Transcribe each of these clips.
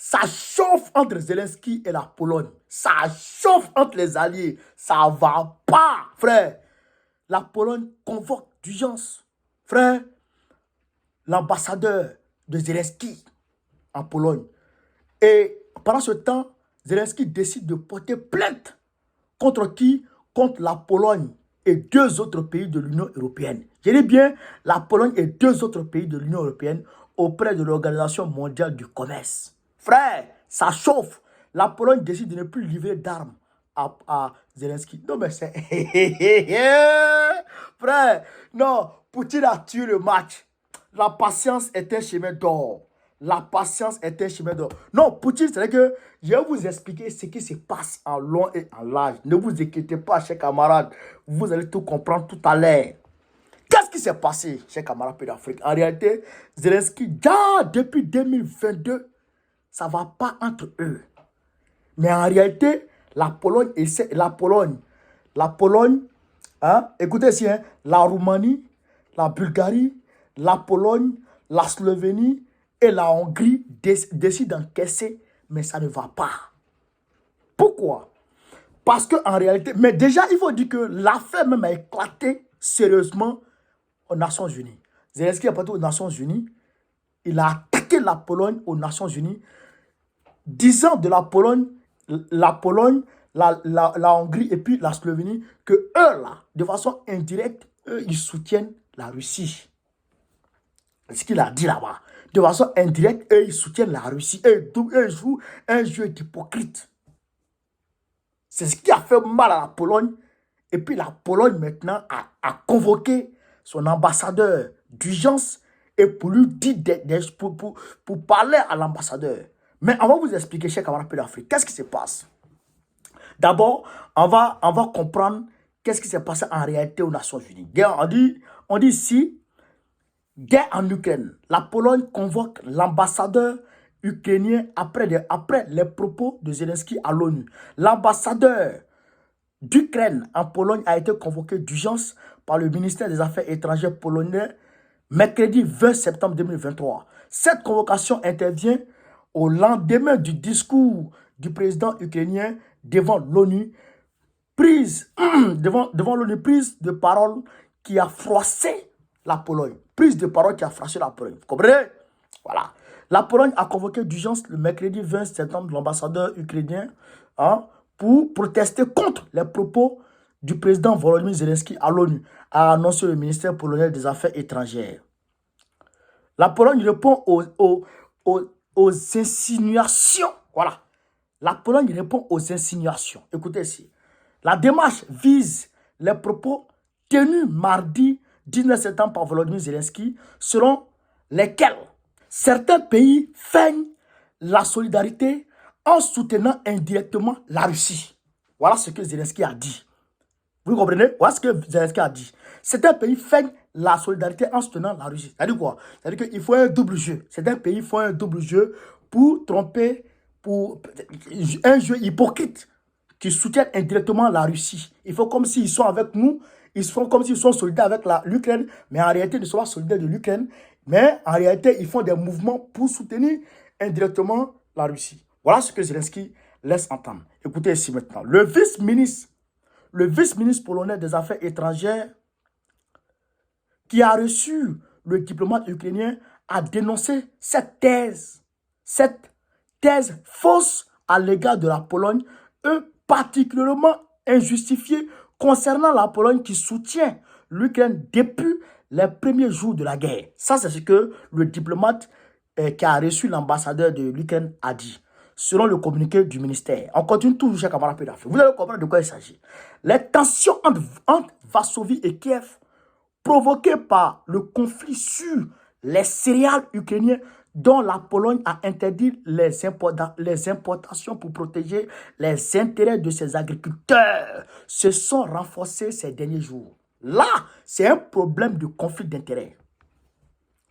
Ça chauffe entre Zelensky et la Pologne. Ça chauffe entre les alliés. Ça va pas, frère. La Pologne convoque d'urgence. Frère, l'ambassadeur de Zelensky en Pologne. Et pendant ce temps, Zelensky décide de porter plainte. Contre qui? Contre la Pologne et 2 autres pays de l'Union européenne. Je dis bien la Pologne et 2 autres pays de l'Union européenne auprès de l'Organisation mondiale du commerce. Frère, ça chauffe. La Pologne décide de ne plus livrer d'armes à Zelensky. Non, mais c'est... Frère, non, Poutine a tué le match. La patience est un chemin d'or. La patience est un chemin d'or. Non, Poutine, c'est que je vais vous expliquer ce qui se passe en long et en large. Ne vous inquiétez pas, chers camarades. Vous allez tout comprendre tout à l'heure. Qu'est-ce qui s'est passé, chers camarades d'Afrique? En réalité, Zelensky, depuis 2022, ça ne va pas entre eux. Mais en réalité, la Pologne, hein, écoutez ici, hein, la Roumanie, la Bulgarie, la Pologne, la Slovénie et la Hongrie décident d'encaisser, mais ça ne va pas. Pourquoi? Parce qu'en réalité, mais déjà, il faut dire que l'affaire même a éclaté sérieusement aux Nations Unies. Zelensky est parti aux Nations Unies, il a attaqué la Pologne aux Nations Unies, disant de la Pologne, la Hongrie et puis la Slovénie, que eux là, de façon indirecte, eux, ils soutiennent la Russie. C'est ce qu'il a dit là-bas. De façon indirecte, eux, ils soutiennent la Russie. Eux, ils jouent un jeu d'hypocrite. C'est ce qui a fait mal à la Pologne. Et puis la Pologne maintenant a convoqué son ambassadeur d'urgence et pour lui dire, pour parler à l'ambassadeur. Mais on va vous expliquer, chers camarades d'Afrique, qu'est-ce qui se passe. D'abord, on va comprendre qu'est-ce qui s'est passé en réalité aux Nations Unies. On dit ici, guerre en Ukraine. La Pologne convoque l'ambassadeur ukrainien après les propos de Zelensky à l'ONU. L'ambassadeur d'Ukraine en Pologne a été convoqué d'urgence par le ministère des Affaires étrangères polonais mercredi 20 septembre 2023. Cette convocation intervient au lendemain du discours du président ukrainien devant l'ONU, prise de parole qui a froissé la Pologne. Prise de parole qui a froissé la Pologne. Vous comprenez? Voilà. La Pologne a convoqué d'urgence le mercredi 20 septembre l'ambassadeur ukrainien pour protester contre les propos du président Volodymyr Zelensky à l'ONU, a annoncé le ministère polonais des Affaires étrangères. La Pologne répond aux insinuations. Voilà. La Pologne répond aux insinuations. Écoutez ici. La démarche vise les propos tenus mardi 19 septembre par Volodymyr Zelensky, selon lesquels certains pays feignent la solidarité en soutenant indirectement la Russie. Voilà ce que Zelensky a dit. Vous comprenez? Voilà ce que Zelensky a dit. Certains pays feignent la solidarité en soutenant la Russie. C'est-à-dire quoi? C'est-à-dire qu'il faut un double jeu. Certains pays font un double jeu pour tromper, pour un jeu hypocrite qui soutiennent indirectement la Russie. Ils font comme s'ils sont avec nous, ils font comme s'ils sont solidaires avec l'Ukraine, mais en réalité, ils ne sont pas solidaires de l'Ukraine. Mais en réalité, ils font des mouvements pour soutenir indirectement la Russie. Voilà ce que Zelensky laisse entendre. Écoutez ici maintenant. Le vice-ministre polonais des Affaires étrangères qui a reçu le diplomate ukrainien a dénoncé cette thèse fausse à l'égard de la Pologne, particulièrement injustifiée concernant la Pologne qui soutient l'Ukraine depuis les premiers jours de la guerre. Ça, c'est ce que le diplomate qui a reçu l'ambassadeur de l'Ukraine a dit, selon le communiqué du ministère. On continue toujours, chers camarades d'Afrique. Vous allez comprendre de quoi il s'agit. Les tensions entre Varsovie et Kiev, provoquées par le conflit sur les céréales ukrainiennes dont la Pologne a interdit les importations pour protéger les intérêts de ses agriculteurs, se sont renforcées ces derniers jours. Là, c'est un problème de conflit d'intérêts.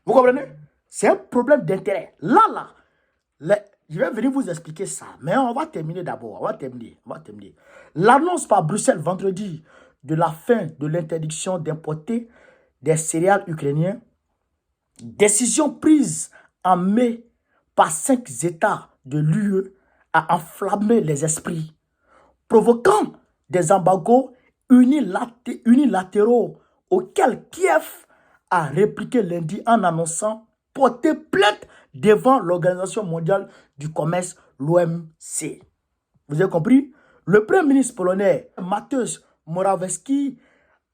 Vous comprenez? C'est un problème d'intérêt. Là, je vais venir vous expliquer ça. Mais on va terminer d'abord. On va terminer. L'annonce par Bruxelles vendredi de la fin de l'interdiction d'importer des céréales ukrainiennes, décision prise en mai par 5 États de l'UE a enflammé les esprits, provoquant des embargos unilatéraux auxquels Kiev a répliqué lundi en annonçant porter plainte devant l'Organisation mondiale du commerce, l'OMC. Vous avez compris? Le Premier ministre polonais, Mateusz Morawiecki,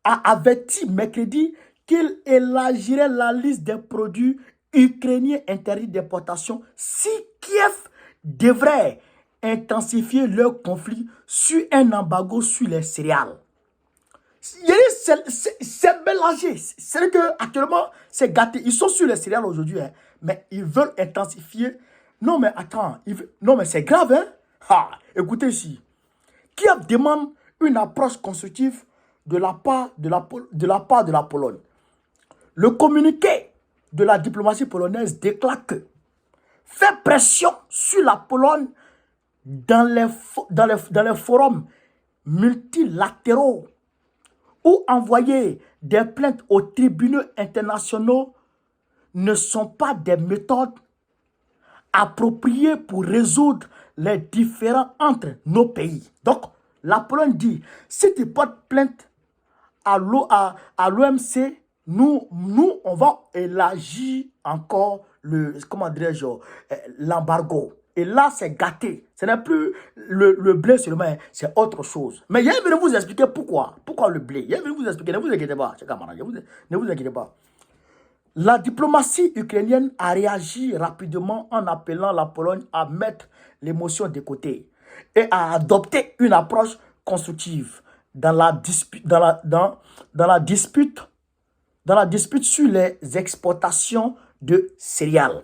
a averti mercredi qu'il élargirait la liste des produits ukrainiens interdits d'importation si Kiev devrait intensifier leur conflit sur un embargo sur les céréales. C'est mélangé. C'est que actuellement, c'est gâté. Ils sont sur les céréales aujourd'hui, hein, mais ils veulent intensifier. Non, mais attends. Non, mais c'est grave. Hein? Ah, écoutez ici. Kiev demande une approche constructive de la part de la Pologne. Le communiqué de la diplomatie polonaise déclare que faire pression sur la Pologne dans les forums multilatéraux ou envoyer des plaintes aux tribunaux internationaux ne sont pas des méthodes appropriées pour résoudre les différends entre nos pays. Donc, la Pologne dit, si tu portes plainte à l'OMC, nous, on va élargir encore l'embargo. Et là, c'est gâté. Ce n'est plus le blé seulement, c'est autre chose. Mais je vais vous expliquer pourquoi. Pourquoi le blé? Je vais vous expliquer. Ne vous inquiétez pas, ne vous inquiétez pas. La diplomatie ukrainienne a réagi rapidement en appelant la Pologne à mettre l'émotion de côté et à adopter une approche constructive dans la dispute sur les exportations de céréales.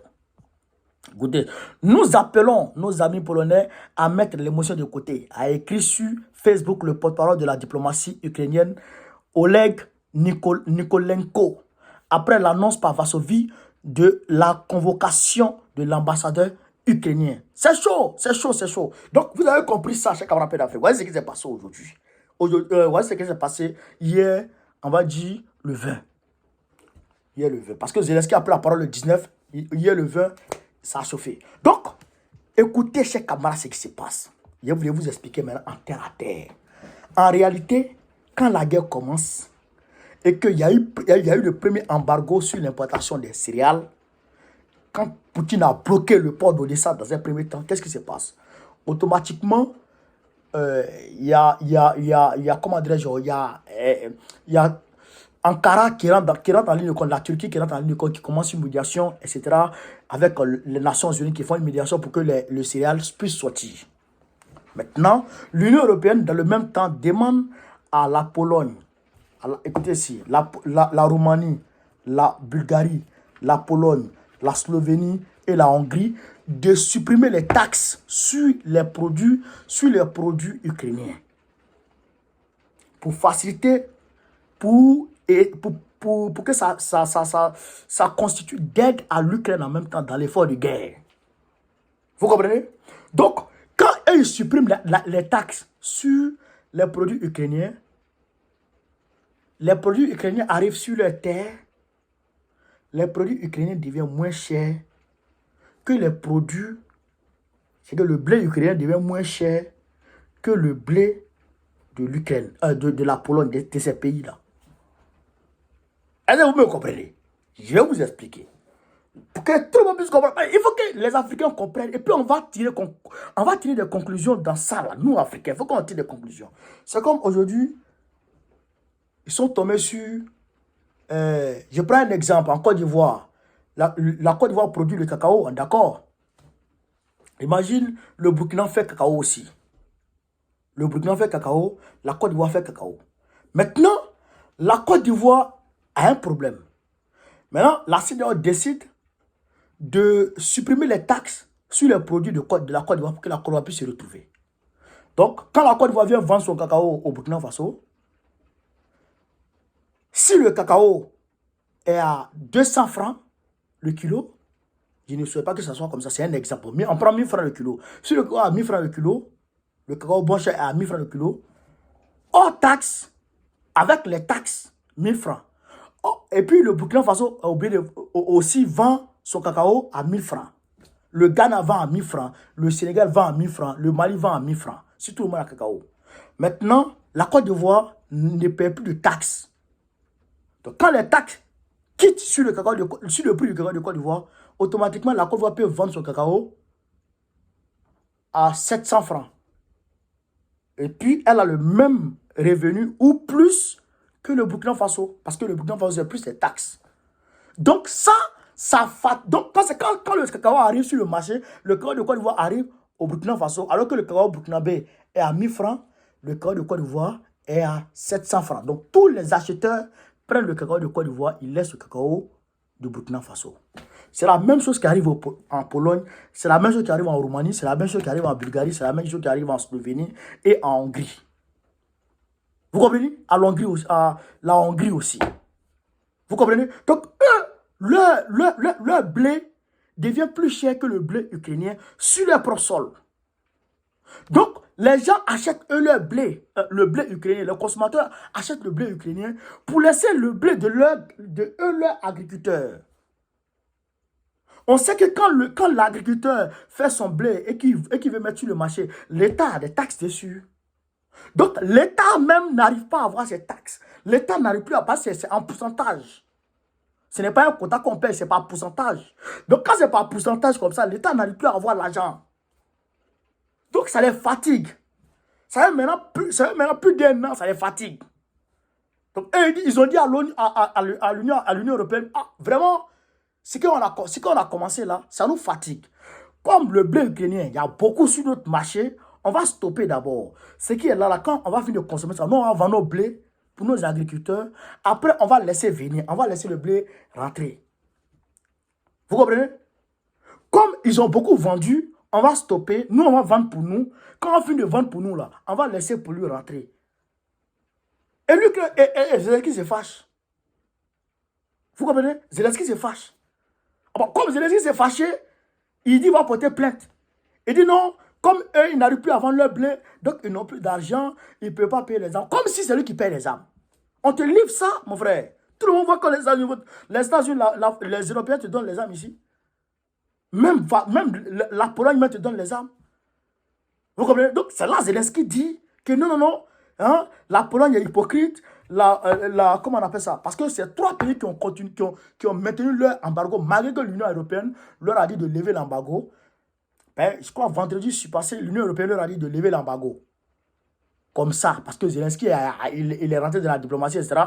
Écoutez, nous appelons nos amis polonais à mettre l'émotion de côté, a écrit sur Facebook le porte-parole de la diplomatie ukrainienne, Oleg Nikolenko, après l'annonce par Varsovie de la convocation de l'ambassadeur ukrainien. C'est chaud, c'est chaud, c'est chaud. Donc, vous avez compris ça, chers camarades d'Afrique. Voyez ce qui s'est passé aujourd'hui. Voyez ce qui s'est passé hier, on va dire le 20. Hier le 20. Parce que Zelensky a pris la parole le 19. Hier le 20, ça a chauffé. Donc, écoutez, chers camarades, ce qui se passe. Je voulais vous expliquer maintenant en terre à terre. En réalité, quand la guerre commence et qu'il y a eu le premier embargo sur l'importation des céréales, quand Poutine a bloqué le port d'Odessa dans un premier temps, qu'est-ce qui se passe? Automatiquement, il y a Ankara qui rentre en ligne de compte, la Turquie qui rentre en ligne de compte, qui commence une médiation, etc., avec les Nations Unies qui font une médiation pour que le céréales puisse sortir. Maintenant, l'Union européenne, dans le même temps, demande à la Pologne, écoutez ici, la Roumanie, la Bulgarie, la Pologne, la Slovénie et la Hongrie de supprimer les taxes sur les produits ukrainiens pour faciliter, pour que ça constitue d'aide à l'Ukraine en même temps dans l'effort de guerre. Vous comprenez? Donc, quand ils suppriment les taxes sur les produits ukrainiens arrivent sur leur terre, les produits ukrainiens deviennent moins chers que les produits, c'est que le blé ukrainien devient moins cher que le blé de l'Ukraine, de la Pologne, de ces pays-là. Est-ce que vous me comprenez? Je vais vous expliquer. Pour que tout le monde puisse comprendre. Il faut que les Africains comprennent. Et puis on va tirer des conclusions dans ça, là. Nous, Africains, il faut qu'on tire des conclusions. C'est comme aujourd'hui, ils sont tombés sur... je prends un exemple, en Côte d'Ivoire. La Côte d'Ivoire produit le cacao, d'accord. Imagine, le Burkina fait cacao aussi. Le Burkina fait cacao, la Côte d'Ivoire fait cacao. Maintenant, la Côte d'Ivoire a un problème. Maintenant, la CEDEAO décide de supprimer les taxes sur les produits de la Côte d'Ivoire pour que la Côte d'Ivoire puisse se retrouver. Donc, quand la Côte d'Ivoire vient vendre son cacao au Burkina Faso, si le cacao est à 200 francs le kilo, je ne souhaite pas que ce soit comme ça, c'est un exemple. Mais on prend 1000 francs le kilo. Si le cacao est à 1000 francs le kilo, le cacao bon cher est à 1000 francs le kilo, hors taxe, avec les taxes, 1000 francs. Oh, et puis le Burkina Faso a oublié aussi vend son cacao à 1000 francs Le Ghana vend à 1000 francs, le Sénégal vend à 1000 francs, le Mali vend à 1000 francs. C'est tout le monde à cacao. Maintenant, la Côte d'Ivoire ne paie plus de taxes. Donc, quand les taxes quittent sur le prix du cacao de Côte d'Ivoire, automatiquement, la Côte d'Ivoire peut vendre son cacao à 700 francs. Et puis, elle a le même revenu ou plus que le Burkina Faso. Parce que le Burkina Faso, c'est plus les taxes. Donc, donc, quand le cacao arrive sur le marché, le cacao de Côte d'Ivoire arrive au Burkina Faso, alors que le cacao burkinabé est à 1000 francs, le cacao de Côte d'Ivoire est à 700 francs. Donc, tous les acheteurs prennent le cacao de Côte d'Ivoire, ils laissent le cacao du Burkina Faso. C'est la même chose qui arrive en Pologne, c'est la même chose qui arrive en Roumanie, c'est la même chose qui arrive en Bulgarie, c'est la même chose qui arrive en Slovénie et en Hongrie. Vous comprenez? La Hongrie aussi. Vous comprenez? Donc, le blé devient plus cher que le blé ukrainien sur leur propre sol. Donc, les gens achètent le blé ukrainien, les consommateurs achètent le blé ukrainien pour laisser le blé de leurs agriculteurs. On sait que quand l'agriculteur fait son blé et qu'il veut mettre sur le marché, l'État a des taxes dessus. Donc, l'État même n'arrive pas à avoir ces taxes. L'État n'arrive plus à passer, c'est en pourcentage. Ce n'est pas un quota qu'on paye, c'est par pourcentage. Donc, quand c'est par pourcentage comme ça, l'État n'arrive plus à avoir l'argent. Donc, ça les fatigue. Ça fait maintenant plus d'un an, ça les fatigue. Donc, ils ont dit à l'Union européenne, ah, vraiment, ce qu'on a commencé là, ça nous fatigue. Comme le blé ukrainien, il y a beaucoup sur notre marché, on va stopper d'abord. Ce qui est là, quand on va finir de consommer ça, nous, on va vendre nos blés pour nos agriculteurs. Après, on va laisser venir, on va laisser le blé rentrer. Vous comprenez? Comme ils ont beaucoup vendu, on va stopper. Nous, on va vendre pour nous. Quand on finit de vendre pour nous, là, on va laisser pour lui rentrer. Et lui, Zelensky se fâche. Vous comprenez? Zelensky se fâche. Bon, comme Zelensky s'est fâché, il dit qu'il va porter plainte. Il dit non, comme eux, ils n'arrivent plus à vendre leur blé, donc ils n'ont plus d'argent, ils ne peuvent pas payer les armes. Comme si c'est lui qui paye les armes. On te livre ça, mon frère. Tout le monde voit que les États-Unis, les Européens te donnent les armes ici. Même la Pologne même te donne les armes. Vous comprenez? Donc c'est là Zelensky dit que non, hein, la Pologne est hypocrite. Comment on appelle ça? Parce que c'est trois pays qui ont maintenu leur embargo, malgré que l'Union européenne leur a dit de lever l'embargo. Ben, je crois vendredi passé, l'Union européenne leur a dit de lever l'embargo. Comme ça, parce que Zelensky il est rentré dans la diplomatie, etc.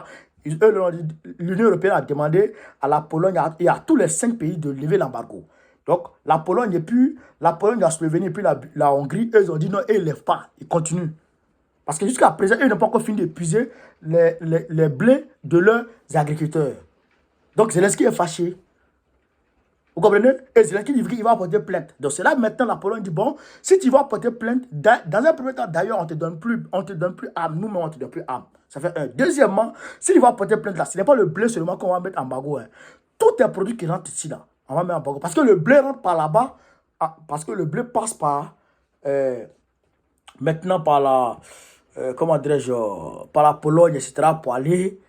L'Union européenne a demandé à la Pologne et à tous les 5 pays de lever l'embargo. Donc, la Pologne et puis la Slovénie et puis la Hongrie, eux, ils ont dit non, ils ne lèvent pas, ils continuent. Parce que jusqu'à présent, ils n'ont pas encore fini d'épuiser les blés de leurs agriculteurs. Donc, Zelensky est fâché. Vous comprenez? Et Zelensky dit qu'il va porter plainte. Donc, c'est là maintenant la Pologne dit, bon, si tu vas porter plainte, dans un premier temps, d'ailleurs, on ne te donne plus armes. Nous-mêmes, on ne te donne plus armes. Ça fait un. Deuxièmement, si tu vas porter plainte là, ce n'est pas le blé seulement qu'on va mettre en embargo. Hein. Tous les produits qui rentrent ici, là, on va mettre en embargo. Parce que le blé rentre par là-bas, parce que le blé passe par, maintenant par la, comment dirais-je, par la Pologne, etc., pour aller,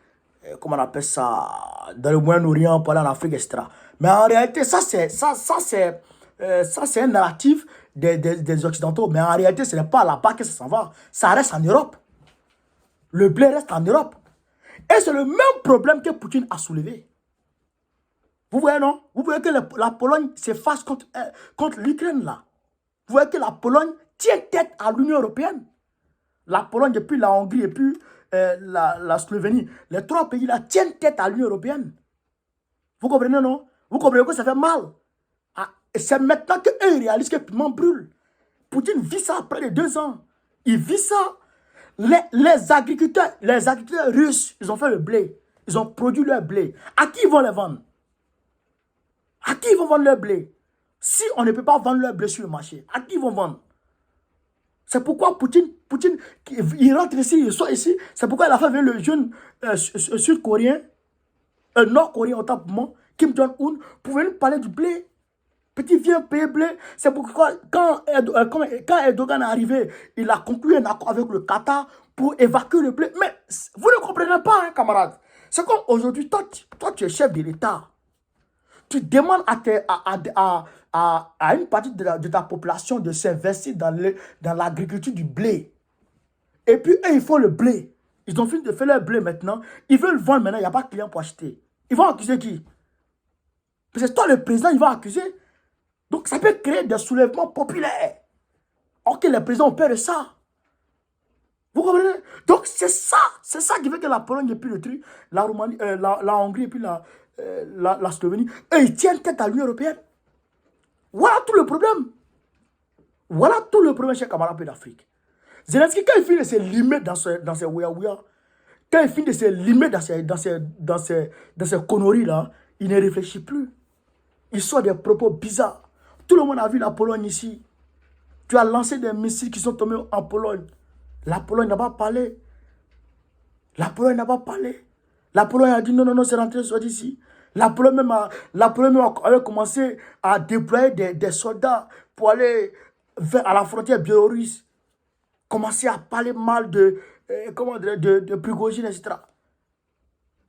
comment on appelle ça, dans le Moyen-Orient, pour aller en Afrique, etc. Mais en réalité, ça c'est un narratif des Occidentaux. Mais en réalité, ce n'est pas là-bas que ça s'en va. Ça reste en Europe. Le blé reste en Europe. Et c'est le même problème que Poutine a soulevé. Vous voyez, non? Vous voyez que la Pologne se fâche contre l'Ukraine, là. Vous voyez que la Pologne tient tête à l'Union européenne. La Pologne, et puis la Hongrie, et puis la Slovénie. Les trois pays, là, tiennent tête à l'Union européenne. Vous comprenez, non? Vous comprenez que ça fait mal. Ah, et c'est maintenant qu'eux réalisent que le piment brûle. Poutine vit ça après les 2 ans. Il vit ça. Les agriculteurs russes, ils ont fait le blé. Ils ont produit leur blé. À qui ils vont les vendre? À qui ils vont vendre leur blé? Si on ne peut pas vendre leur blé sur le marché, à qui ils vont vendre? C'est pourquoi Poutine, il rentre ici, il sort ici. C'est pourquoi il a fait venir le jeune sud-coréen, nord-coréen autant pour moi, Kim Jong-un, pour venir parler du blé. Petit vieux pays blé. C'est pourquoi quand Erdogan est arrivé, il a conclu un accord avec le Qatar pour évacuer le blé. Mais vous ne comprenez pas, hein, camarades. C'est comme aujourd'hui, toi, tu es chef de l'État. tu demandes à une partie de ta population de s'investir dans l'agriculture du blé. Et puis, eux, ils font le blé. Ils ont fini de faire leur blé maintenant. Ils veulent vendre maintenant, il n'y a pas de client pour acheter. Ils vont accuser qui? Parce que toi, le président, il va accuser. Donc, ça peut créer des soulèvements populaires. Ok, les présidents ont peur de ça. Vous comprenez? Donc, c'est ça qui fait que la Pologne et puis le truc, la Roumanie, la Hongrie et puis la Slovénie, eux, ils tiennent tête à l'Union européenne. Voilà tout le problème. Voilà tout le problème chez camarades d'Afrique. Zelensky, quand il finit de se limer dans ses ouya-ouya, quand il finit de se limer dans ces conneries-là, il ne réfléchit plus. Il sort des propos bizarres. Tout le monde a vu la Pologne ici. Tu as lancé des missiles qui sont tombés en Pologne. La Pologne n'a pas parlé. La Pologne n'a pas parlé. La Pologne a dit non, c'est rentré soit d'ici. La Pologne même avait commencé à déployer des soldats pour aller à la frontière biélorusse. Commencer à parler mal de Prigozhin, etc.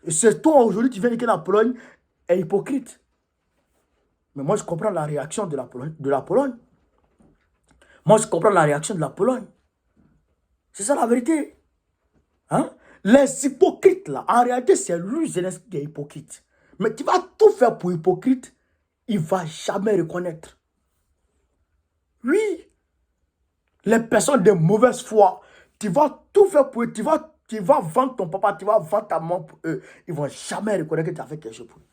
C'est toi aujourd'hui, tu viens dire que la Pologne est hypocrite. Mais moi, je comprends la réaction de la Pologne. Moi, je comprends la réaction de la Pologne. C'est ça la vérité. Hein? Les hypocrites, là, en réalité, c'est lui, Zelensky, qui est hypocrite. Mais tu vas tout faire pour hypocrite, il ne va jamais reconnaître. Oui, les personnes de mauvaise foi, tu vas tout faire pour eux, tu vas vendre ton papa, tu vas vendre ta maman pour eux. Ils ne vont jamais reconnaître que tu as fait quelque chose pour eux.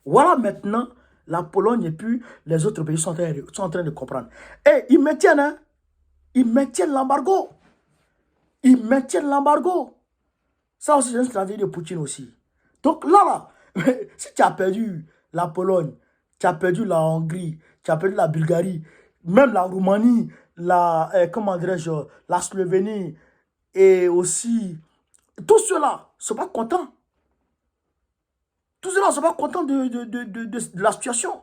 Voilà maintenant, la Pologne et puis les autres pays sont en train de comprendre. Et ils maintiennent, hein? Ils maintiennent l'embargo. Ils maintiennent l'embargo. Ça aussi, c'est la vie de Poutine aussi. Donc là, si tu as perdu la Pologne, tu as perdu la Hongrie, tu as perdu la Bulgarie, même la Roumanie, comment dirais-je, la Slovénie, et aussi, tous ceux-là ne sont pas contents. Tous ceux-là ne sont pas contents de la situation.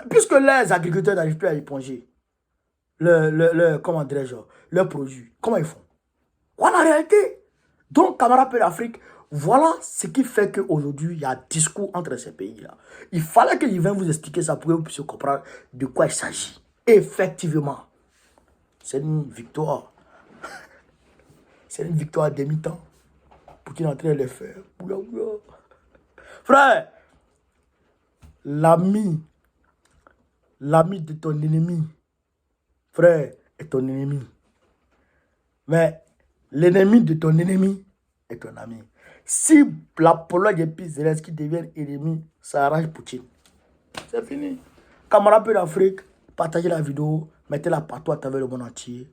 Puisque les agriculteurs n'arrivent plus à éponger comment dirais-je, leurs produits, comment ils font? Voilà la réalité. Donc, camarades d'Afrique, voilà ce qui fait qu'aujourd'hui, il y a un discours entre ces pays-là. Il fallait qu'il vienne vous expliquer ça pour que vous puissiez comprendre de quoi il s'agit. Effectivement, c'est une victoire. C'est une victoire à demi-temps. Pour qu'il est en train de le faire. Frère, l'ami de ton ennemi, frère, est ton ennemi. Mais l'ennemi de ton ennemi est ton ami. Si la Pologne et puis Zelensky deviennent ennemis, ça arrange Poutine. C'est fini. Camarades d'Afrique, partagez la vidéo, mettez-la partout à travers le monde entier.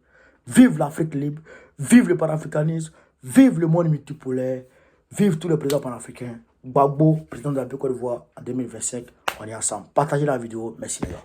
Vive l'Afrique libre, vive le panafricanisme, vive le monde multipolaire, vive tous les présidents panafricains. Gbagbo, président de la Côte d'Ivoire en 2025, on est ensemble. Partagez la vidéo, merci les gars.